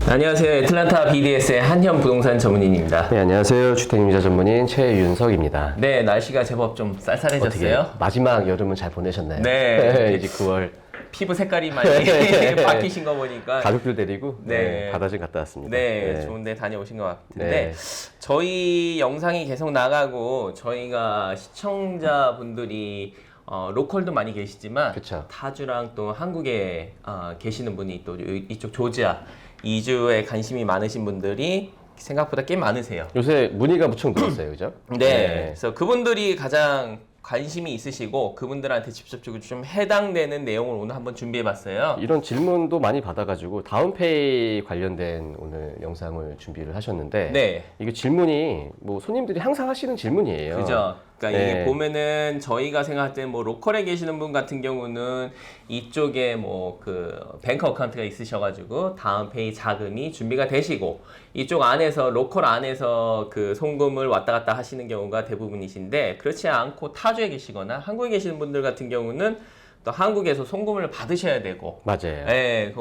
안녕하세요. 애틀란타 BDS의 한현 부동산 전문인입니다. 네, 안녕하세요. 주택임자 전문인 최윤석입니다. 네, 날씨가 제법 좀 쌀쌀해졌어요. 어떻게 마지막 여름은 잘 보내셨나요? 네. 이제 9월 피부 색깔이 많이 바뀌신 거 보니까 가족들 데리고 네. 바다 좀 갔다 왔습니다. 네, 좋은데 다녀오신 것 같은데 네. 저희 영상이 계속 나가고 저희가 시청자분들이 로컬도 많이 계시지만 그쵸. 타주랑 또 한국에 계시는 분이 또 이쪽 조지아 이주에 관심이 많으신 분들이 생각보다 꽤 많으세요. 요새 문의가 무척 늘었어요, 그죠? 네. 그래서 그분들이 가장 관심이 있으시고 그분들한테 직접적으로 좀 해당되는 내용을 오늘 한번 준비해봤어요. 이런 질문도 많이 받아가지고 다운페이 관련된 오늘 영상을 준비를 하셨는데 네. 이게 질문이 뭐 손님들이 항상 하시는 질문이에요. 그죠. 그러니까 네. 이게 보면은 저희가 생각할 때 뭐 로컬에 계시는 분 같은 경우는 이쪽에 뭐 그 뱅크 어카운트가 있으셔가지고 다운페이 자금이 준비가 되시고 이쪽 안에서 로컬 안에서 그 송금을 왔다 갔다 하시는 경우가 대부분이신데 그렇지 않고 타주에 계시거나 한국에 계시는 분들 같은 경우는 또 한국에서 송금을 받으셔야 되고 맞아요. 예,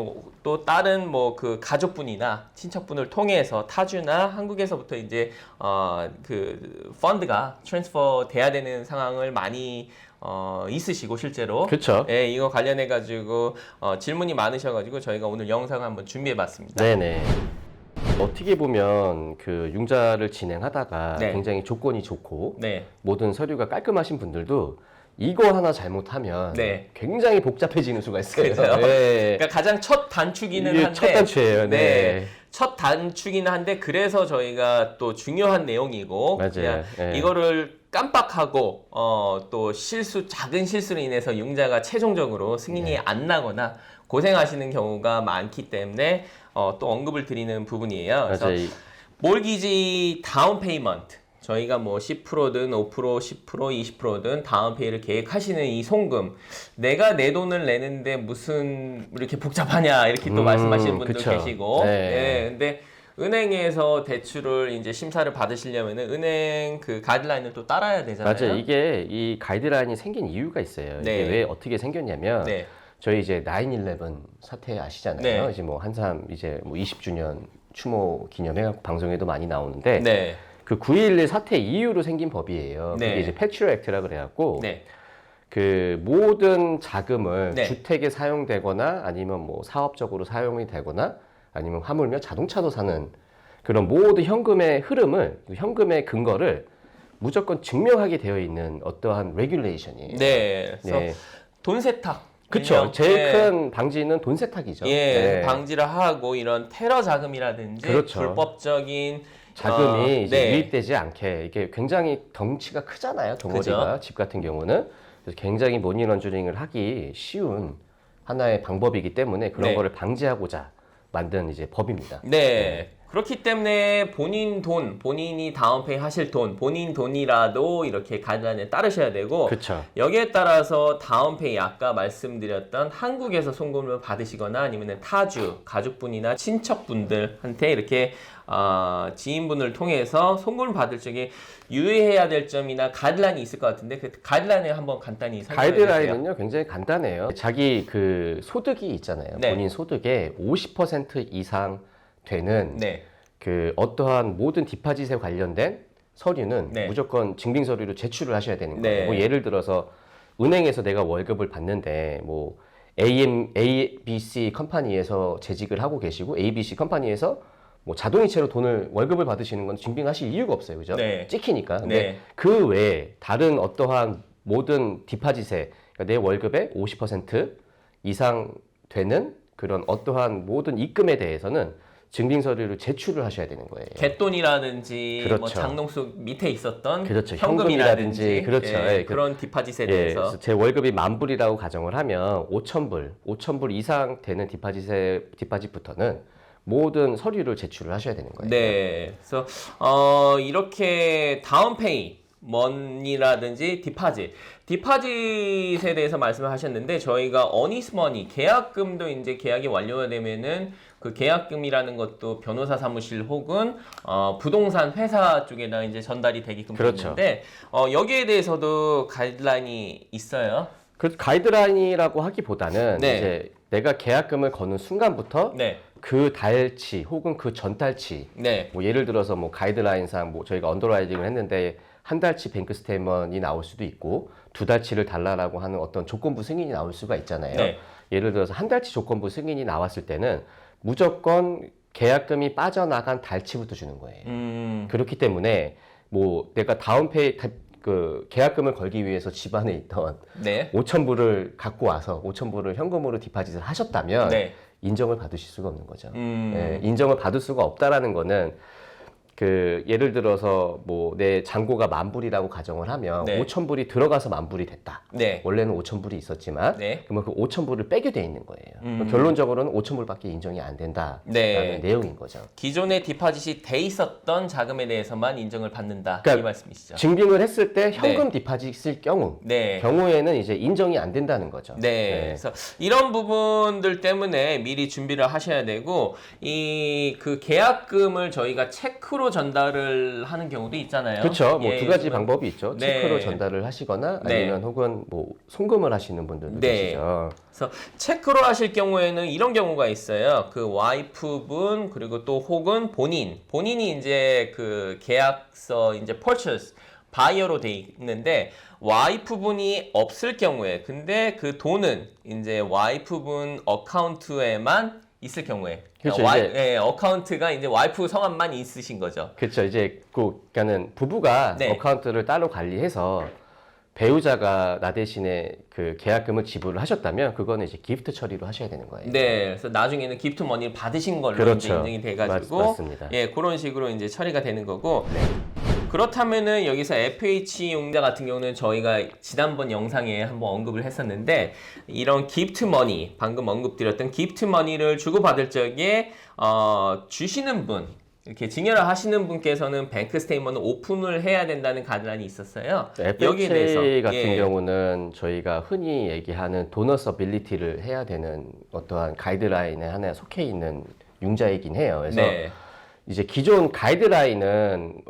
또 다른 뭐 그 가족분이나 친척분을 통해서 타주나 한국에서부터 이제 그 펀드가 트랜스퍼 돼야 되는 상황을 많이 있으시고 실제로 그쵸. 예, 이거 관련해 가지고 질문이 많으셔가지고 저희가 오늘 영상을 한번 준비해봤습니다. 네네. 어떻게 보면 그 융자를 진행하다가 네. 굉장히 조건이 좋고 네, 모든 서류가 깔끔하신 분들도 이거 하나 잘못하면 네. 굉장히 복잡해지는 수가 있어요. 그죠? 네. 그러니까 가장 첫 단축이는 이게 한데 첫 단추예요. 네. 네. 첫 단축이긴 한데 그래서 저희가 또 중요한 내용이고 맞아요. 그냥 네. 이거를 깜빡하고 또 작은 실수로 인해서 융자가 최종적으로 승인이 안 나거나 고생하시는 경우가 많기 때문에 또 언급을 드리는 부분이에요. 그래서 맞아요. 몰기지 다운 페이먼트 저희가 뭐 10%든 5%, 10%, 20%든 다운페이를 계획하시는 이 송금 내가 내 돈을 내는데 무슨 이렇게 복잡하냐 이렇게 또 말씀하시는 분들 그쵸. 계시고 네. 예, 근데 은행에서 대출을 이제 심사를 받으시려면은 은행 그 가이드라인을 또 따라야 되잖아요. 맞아요. 이게 이 가이드라인이 생긴 이유가 있어요. 네. 이게 왜 어떻게 생겼냐면 네. 저희 이제 9/11 사태 아시잖아요. 네. 이제 뭐 한참 이제 뭐 20주년 추모 기념해 방송에도 많이 나오는데 네. 그 9.11 사태 이후로 생긴 법이에요. 네. 그게 이제 패트리어 액트라 그래갖고 네. 그 모든 자금을 네. 주택에 사용되거나 아니면 뭐 사업적으로 사용이 되거나 아니면 하물며 자동차도 사는 그런 모든 현금의 흐름을 현금의 근거를 무조건 증명하게 되어 있는 어떠한 레귤레이션이에요. 네. 그래서 네. 돈 세탁. 그쵸. 일명, 제일 네. 큰 방지는 돈 세탁이죠. 예, 네. 방지를 하고 이런 테러 자금이라든지 그렇죠. 불법적인 자금이 이제 네. 유입되지 않게 이게 굉장히 덩치가 크잖아요. 덩어리가 그죠. 집 같은 경우는 그래서 굉장히 머니 런저링을 하기 쉬운 하나의 방법이기 때문에 그런 네. 거를 방지하고자 만든 이제 법입니다. 네. 그렇기 때문에 본인 돈, 본인이 다운페이 하실 돈, 본인 돈이라도 이렇게 가이드라인에 따르셔야 되고 그렇죠. 여기에 따라서 다운페이 아까 말씀드렸던 한국에서 송금을 받으시거나 아니면 타주, 가족분이나 친척분들한테 이렇게 지인분을 통해서 송금을 받을 적에 유의해야 될 점이나 가이드라인이 있을 것 같은데 그 가이드라인을 한번 간단히 설명해 주세요. 가이드라인은요 굉장히 간단해요. 자기 그 소득이 있잖아요. 네. 본인 소득의 50% 이상 되는 네. 그 어떠한 모든 디파짓에 관련된 서류는 네. 무조건 증빙 서류로 제출을 하셔야 되는 거예요. 네. 뭐 예를 들어서 은행에서 내가 월급을 받는데 뭐 ABC 컴퍼니에서 재직을 하고 계시고 ABC 컴퍼니에서 뭐 자동이체로 월급을 받으시는 건 증빙하실 이유가 없어요. 그죠? 네. 찍히니까. 근데 네. 그 외에 다른 어떠한 모든 디파짓에 그러니까 내 월급의 50% 이상 되는 그런 어떠한 모든 입금에 대해서는 증빙 서류를 제출을 하셔야 되는 거예요. 갯돈이라든지 그렇죠. 뭐 장롱속 밑에 있었던 그렇죠. 현금이라든지 현금이라든지, 그렇죠. 예, 그런 디파짓에 예, 대해서 그래서 제 월급이 10,000불이라고 가정을 하면 5,000불 이상 되는 디파짓부터는 모든 서류를 제출을 하셔야 되는 거예요. 네. 그래서 이렇게 다운페이 머니라든지 디파짓에 대해서 말씀을 하셨는데 저희가 어니스 머니 계약금도 이제 계약이 완료가 되면은 그 계약금이라는 것도 변호사 사무실 혹은 부동산 회사 쪽에다 이제 전달이 되게끔 그렇죠. 되는데 여기에 대해서도 가이드라인이 있어요. 그 가이드라인이라고 하기보다는 네. 이제 내가 계약금을 거는 순간부터 네. 그 달치 혹은 그 전달치 네. 뭐 예를 들어서 뭐 가이드라인상 뭐 저희가 언더라이징을 했는데 한 달치 뱅크 스테이먼이 나올 수도 있고 두 달치를 달라라고 하는 어떤 조건부 승인이 나올 수가 있잖아요. 네. 예를 들어서 한 달치 조건부 승인이 나왔을 때는 무조건 계약금이 빠져나간 달치부터 주는 거예요. 그렇기 때문에 뭐 내가 다운페이 그 계약금을 걸기 위해서 집안에 있던 네. 5,000불을 갖고 와서 5,000불을 현금으로 디파짓을 하셨다면 네. 인정을 받으실 수가 없는 거죠. 예, 인정을 받을 수가 없다라는 거는 그 예를 들어서 뭐 내 잔고가 10,000불이라고 가정을 하면 네. 5,000불이 들어가서 10,000불이 됐다. 네. 원래는 5,000불이 있었지만 네. 그러면 그 5,000불을 빼게 돼 있는 거예요. 그럼 결론적으로는 5,000불밖에 인정이 안 된다라는 네. 내용인 거죠. 기존에 디파짓이 돼 있었던 자금에 대해서만 인정을 받는다. 그러니까 이 말씀이시죠. 증빙을 했을 때 현금 디파짓일 네. 경우에는 이제 인정이 안 된다는 거죠. 네. 그래서 이런 부분들 때문에 미리 준비를 하셔야 되고 이 그 계약금을 저희가 체크로 전달을 하는 경우도 있잖아요. 그렇죠. 뭐 예, 두 가지 요즘은 방법이 있죠. 네. 체크로 전달을 하시거나 네. 아니면 혹은 뭐 송금을 하시는 분들도 네. 계시죠. 그래서 체크로 하실 경우에는 이런 경우가 있어요. 그 와이프분 그리고 또 혹은 본인이 이제 그 계약서 이제 purchase 바이어로 돼 있는데 와이프분이 없을 경우에 근데 그 돈은 이제 와이프분 어카운트에만 있을 경우에 그렇죠, 예, 어카운트가 이제 와이프 성함만 있으신 거죠. 그렇죠. 이제 그러니까는 부부가 네. 어카운트를 따로 관리해서 배우자가 나 대신에 그 계약금을 지불을 하셨다면 그거는 이제 기프트 처리로 하셔야 되는 거예요. 네, 그래서 나중에는 기프트 머니를 받으신 걸로 그렇죠. 이제 인정이 돼가지고 맞습니다. 예, 그런 식으로 이제 처리가 되는 거고. 그렇다면은 여기서 FH 용자 같은 경우는 저희가 지난번 영상에 한번 언급을 했었는데 이런 기프트 머니, 방금 언급드렸던 기프트 머니를 주고받을 적에 주시는 분, 이렇게 증여를 하시는 분께서는 뱅크 스테이먼을 오픈을 해야 된다는 가이드라인이 있었어요. 여기에 대해서 FHA 같은 예. 경우는 저희가 흔히 얘기하는 도너서빌리티를 해야 되는 어떠한 가이드라인에 하나에 속해 있는 융자이긴 해요. 그래서 네. 이제 기존 가이드라인은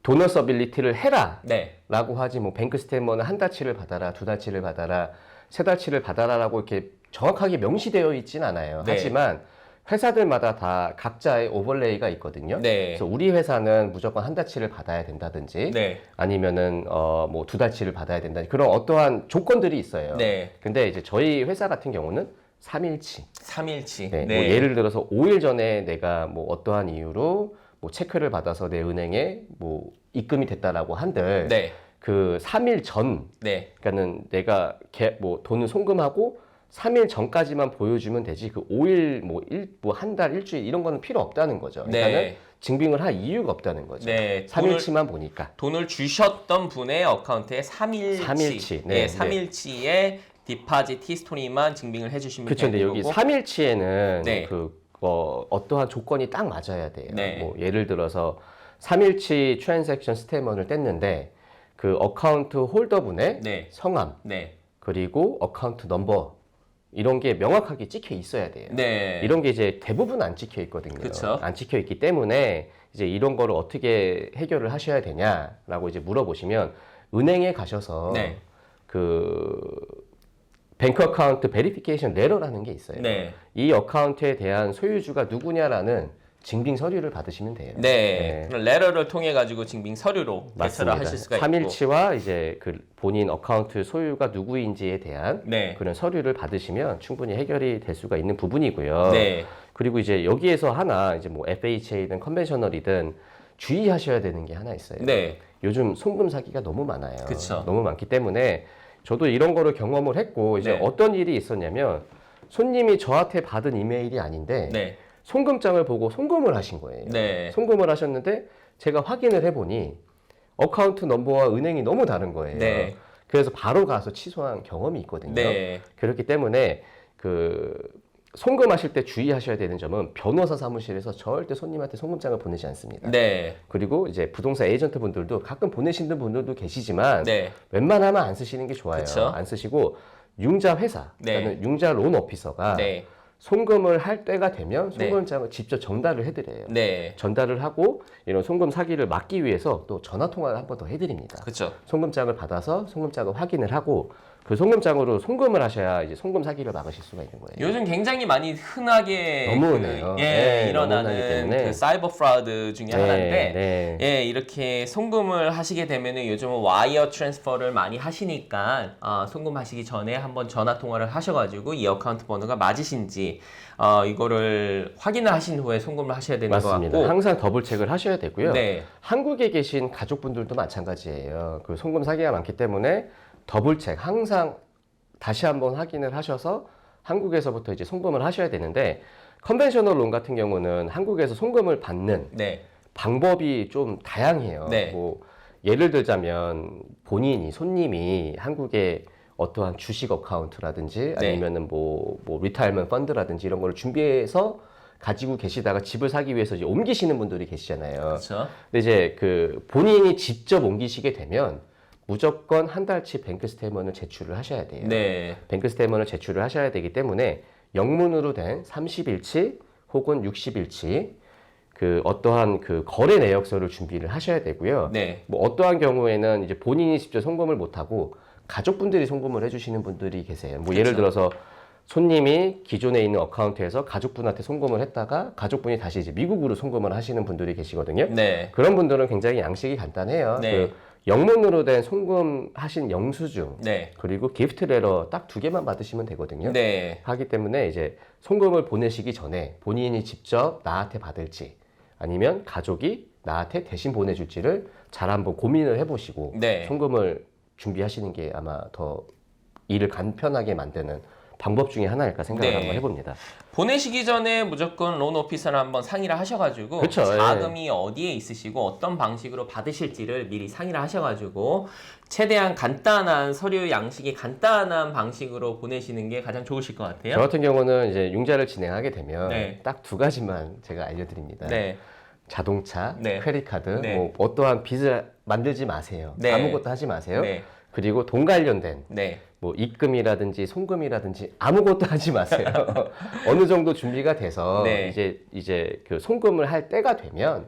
도너서빌리티를 해라 네. 라고 하지 뭐 뱅크 스테이먼은 한 달치를 받아라, 두 달치를 받아라, 세 달치를 받아라라고 이렇게 정확하게 명시되어 있진 않아요. 네. 하지만 회사들마다 다 각자의 오버레이가 있거든요. 네. 그래서 우리 회사는 무조건 한 달치를 받아야 된다든지 네. 아니면은 뭐 두 달치를 받아야 된다. 그런 어떠한 조건들이 있어요. 네. 근데 이제 저희 회사 같은 경우는 3일치. 3일치. 네. 네. 뭐 예를 들어서 5일 전에 내가 뭐 어떠한 이유로 뭐 체크를 받아서 내 은행에 뭐 입금이 됐다라고 한들 네. 그 3일 전 네. 그러니까는 내가 뭐 돈을 송금하고 3일 전까지만 보여주면 되지 그 5일 뭐 한 달 일주일 이런 거는 필요 없다는 거죠. 그러니까는 네. 증빙을 할 이유가 없다는 거죠. 네. 3일치만 보니까. 돈을 주셨던 분의 어카운트에 3일치. 3일치. 네, 예, 3일치의 디파짓 히스토리만 증빙을 해주시면 그렇죠. 근데 되는 여기 거고. 3일치에는 네. 어떠한 조건이 딱 맞아야 돼요. 네. 뭐 예를 들어서 3일치 트랜잭션 스테이먼을 뗐는데 그 어카운트 홀더분의 네. 성함 네. 그리고 어카운트 넘버 이런 게 명확하게 찍혀 있어야 돼요. 네. 이런 게 이제 대부분 안 찍혀 있거든요. 그쵸. 안 찍혀 있기 때문에 이제 이런 거를 어떻게 해결을 하셔야 되냐라고 이제 물어보시면 은행에 가셔서 네. 그 뱅크 어카운트 베리피케이션 레터라는 게 있어요. 네. 이 어카운트에 대한 소유주가 누구냐라는 증빙 서류를 받으시면 돼요. 네. 그런 레터를 통해 가지고 증빙 서류로 대처를 하실 수가 있고. 3일치와 이제 그 본인 어카운트 소유가 누구인지에 대한 네. 그런 서류를 받으시면 충분히 해결이 될 수가 있는 부분이고요. 네. 그리고 이제 여기에서 하나 이제 뭐 FHA든 컨벤셔널이든 주의하셔야 되는 게 하나 있어요. 네. 요즘 송금 사기가 너무 많아요. 그쵸. 너무 많기 때문에 저도 이런 거를 경험을 했고 이제 네. 어떤 일이 있었냐면 손님이 저한테 받은 이메일이 아닌데 네. 송금장을 보고 송금을 하신 거예요. 네. 송금을 하셨는데 제가 확인을 해보니 어카운트 넘버와 은행이 너무 다른 거예요. 네. 그래서 바로 가서 취소한 경험이 있거든요. 네. 그렇기 때문에 그 송금하실 때 주의하셔야 되는 점은 변호사 사무실에서 절대 손님한테 송금장을 보내지 않습니다. 네. 그리고 이제 부동산 에이전트 분들도 가끔 보내시는 분들도 계시지만 네. 웬만하면 안 쓰시는 게 좋아요. 그쵸. 안 쓰시고 융자 회사, 네. 그러니까 융자 론 오피서가 네. 송금을 할 때가 되면 네. 송금장을 직접 전달을 해드려요. 네. 전달을 하고 이런 송금 사기를 막기 위해서 또 전화 통화를 한 번 더 해드립니다. 그렇죠. 송금장을 받아서 송금장을 확인을 하고 그 송금장으로 송금을 하셔야 이제 송금 사기를 막으실 수가 있는 거예요. 요즘 굉장히 많이 흔하게 너무 흔해요. 예, 네, 일어나는 너무 흔하기 때문에. 그 사이버 프라우드 중에 네, 하나인데 네. 예, 이렇게 송금을 하시게 되면은 요즘은 와이어 트랜스퍼를 많이 하시니까 송금하시기 전에 한번 전화 통화를 하셔가지고 이 어카운트 번호가 맞으신지 이거를 확인을 하신 후에 송금을 하셔야 되는 것 맞습니다. 같고 항상 더블 체크를 하셔야 되고요. 네. 한국에 계신 가족분들도 마찬가지예요. 그 송금 사기가 많기 때문에 더블 체크 항상 다시 한번 확인을 하셔서 한국에서부터 이제 송금을 하셔야 되는데 컨벤셔널 론 같은 경우는 한국에서 송금을 받는 네. 방법이 좀 다양해요. 네. 뭐 예를 들자면 본인이 손님이 한국에 어떠한 주식 어카운트라든지 네. 아니면은 뭐 리타이먼트 펀드라든지 이런 걸 준비해서 가지고 계시다가 집을 사기 위해서 이제 옮기시는 분들이 계시잖아요. 그렇죠. 근데 이제 그 본인이 직접 옮기시게 되면 무조건 한 달치 뱅크 스테이트먼을 제출을 하셔야 돼요. 네. 뱅크 스테이트먼을 제출을 하셔야 되기 때문에 영문으로 된 30일치 혹은 60일치 그 어떠한 그 거래 내역서를 준비를 하셔야 되고요. 네. 뭐 어떠한 경우에는 이제 본인이 직접 송금을 못하고 가족분들이 송금을 해주시는 분들이 계세요. 뭐 예를 들어서 손님이 기존에 있는 어카운트에서 가족분한테 송금을 했다가 가족분이 다시 이제 미국으로 송금을 하시는 분들이 계시거든요. 네. 그런 분들은 굉장히 양식이 간단해요. 네. 그 영문으로 된 송금하신 영수증 네. 그리고 기프트 레터 딱 2개만 받으시면 되거든요. 네. 하기 때문에 이제 송금을 보내시기 전에 본인이 직접 나한테 받을지 아니면 가족이 나한테 대신 보내줄지를 잘 한번 고민을 해보시고 네. 송금을 준비하시는 게 아마 더 일을 간편하게 만드는 방법 중에 하나일까 생각을 네. 한번 해봅니다. 보내시기 전에 무조건 론 오피서랑 한번 상의를 하셔가지고 그쵸, 예. 자금이 어디에 있으시고 어떤 방식으로 받으실지를 미리 상의를 하셔가지고 최대한 간단한 서류 양식이 간단한 방식으로 보내시는 게 가장 좋으실 것 같아요. 저 같은 경우는 이제 융자를 진행하게 되면 네. 딱 2가지만 제가 알려드립니다. 네. 자동차, 네. 크레딧 카드, 네. 뭐 어떠한 빚을 만들지 마세요. 네. 아무것도 하지 마세요. 네. 그리고 돈 관련된 네. 뭐 입금이라든지 송금이라든지 아무것도 하지 마세요. 어느 정도 준비가 돼서 네. 이제 그 송금을 할 때가 되면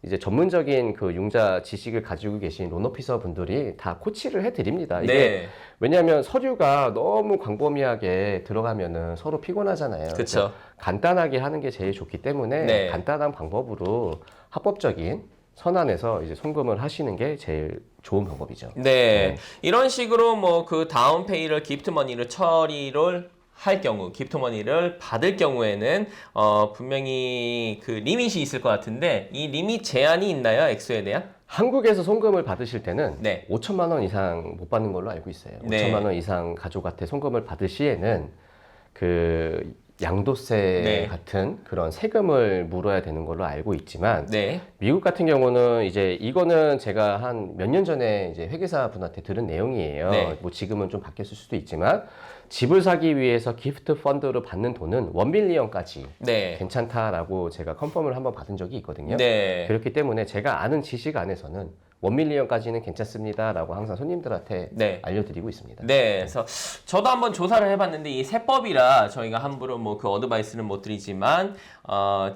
이제 전문적인 그 융자 지식을 가지고 계신 론 오피서 분들이 다 코치를 해드립니다. 이게 네. 왜냐하면 서류가 너무 광범위하게 들어가면은 서로 피곤하잖아요. 그쵸. 그래서 간단하게 하는 게 제일 좋기 때문에 네. 간단한 방법으로 합법적인 선안에서 이제 송금을 하시는 게 제일 좋은 방법이죠. 네. 이런 식으로 뭐 그 다운 페이를 기프트 머니를 처리를 할 경우, 기프트 머니를 받을 경우에는 분명히 그 리밋이 있을 것 같은데 이 리밋 제한이 있나요? 액수에 대한? 한국에서 송금을 받으실 때는 네. 5천만 원 이상 못 받는 걸로 알고 있어요. 네. 5천만 원 이상 가족한테 송금을 받을 시에는 그 양도세 네. 같은 그런 세금을 물어야 되는 걸로 알고 있지만 네. 미국 같은 경우는 이제 이거는 제가 한 몇 년 전에 이제 회계사 분한테 들은 내용이에요. 네. 뭐 지금은 좀 바뀌었을 수도 있지만 집을 사기 위해서 기프트 펀드로 받는 돈은 1밀리언까지 네. 괜찮다라고 제가 컨펌을 한번 받은 적이 있거든요. 네. 그렇기 때문에 제가 아는 지식 안에서는 1밀리언까지는 괜찮습니다라고 항상 손님들한테 네. 알려드리고 있습니다. 네, 그래서 저도 한번 조사를 해봤는데 이 세법이라 저희가 함부로 뭐 그 어드바이스는 못 드리지만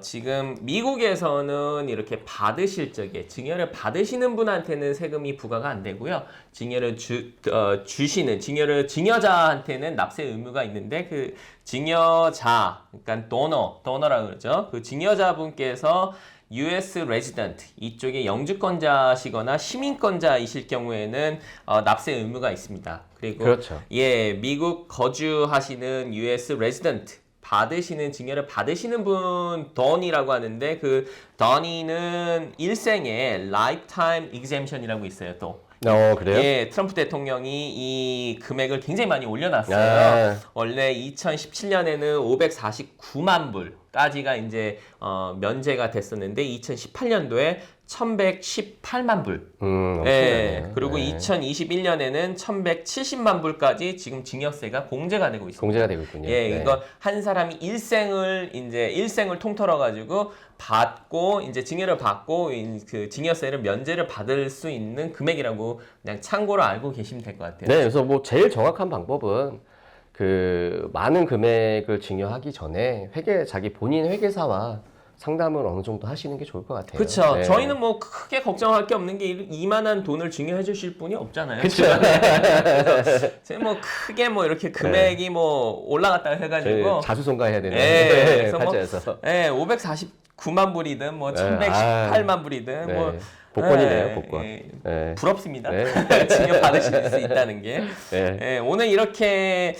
지금 미국에서는 이렇게 받으실 적에 증여를 받으시는 분한테는 세금이 부과가 안 되고요. 증여를 주시는 증여자한테는 납세 의무가 있는데 그 증여자, 그러니까 도너라고 그러죠. 그 증여자분께서 US resident 이쪽에 영주권자시거나 시민권자이실 경우에는 납세 의무가 있습니다. 그리고 그렇죠. 예, 미국 거주하시는 US resident 받으시는 증여를 받으시는 분 don이라고 하는데 그 don이는 일생에 lifetime exemption이라고 있어요. 또 그래요? 예, 트럼프 대통령이 이 금액을 굉장히 많이 올려놨어요. 아. 원래 2017년에는 549만 불까지가 이제 면제가 됐었는데 2018년도에 1118만 불. 예, 엄청나네. 그리고 네. 2021년에는 1170만 불까지 지금 증여세가 공제가 되고 있습니다. 공제가 되고 있군요. 예, 네. 이거 한 사람이 일생을 통틀어 가지고 받고 이제 증여를 받고 그 증여세를 면제를 받을 수 있는 금액이라고 그냥 참고로 알고 계시면 될 것 같아요. 네, 그래서 뭐 제일 정확한 방법은 그 많은 금액을 증여하기 전에 자기 본인 회계사와 상담을 어느 정도 하시는 게 좋을 것 같아요. 그렇죠. 네. 저희는 뭐 크게 걱정할 게 없는 게 이만한 돈을 증여해 주실 분이 없잖아요. 그쵸. 그래서 제가 뭐 크게 뭐 이렇게 금액이 뭐 올라갔다 해가지고 저희 자수성가해야 되는 그래서 뭐 팔자에서 549만 불이든 뭐 네. 1118만 불이든 네. 뭐 복권이네요, 복권. 네. 부럽습니다. 네. 증여 받으실 수 있다는 게. 네. 오늘 이렇게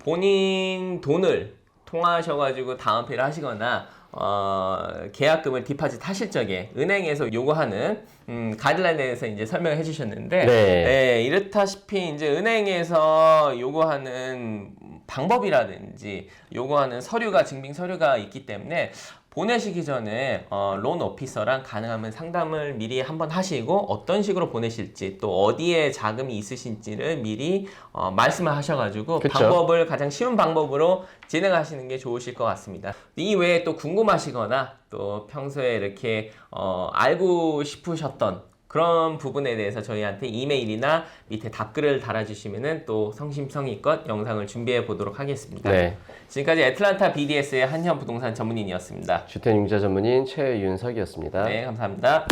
본인 돈을 통하셔가지고 다운페이를 하시거나 계약금을 디파짓 하실 적에 은행에서 요구하는 가이드라인에 대해서 이제 설명을 해주셨는데, 네. 이렇다시피 이제 은행에서 요구하는 방법이라든지 요구하는 서류가 증빙 서류가 있기 때문에 보내시기 전에 론 오피서랑 가능하면 상담을 미리 한번 하시고 어떤 식으로 보내실지 또 어디에 자금이 있으신지를 미리 말씀을 하셔가지고 그쵸. 방법을 가장 쉬운 방법으로 진행하시는 게 좋으실 것 같습니다. 이 외에 또 궁금하시거나 또 평소에 이렇게 알고 싶으셨던 그런 부분에 대해서 저희한테 이메일이나 밑에 답글을 달아주시면은 또 성심성의껏 영상을 준비해 보도록 하겠습니다. 네. 지금까지 애틀란타 BDS의 한현 부동산 전문인이었습니다. 주택융자 전문인 최윤석이었습니다. 네, 감사합니다.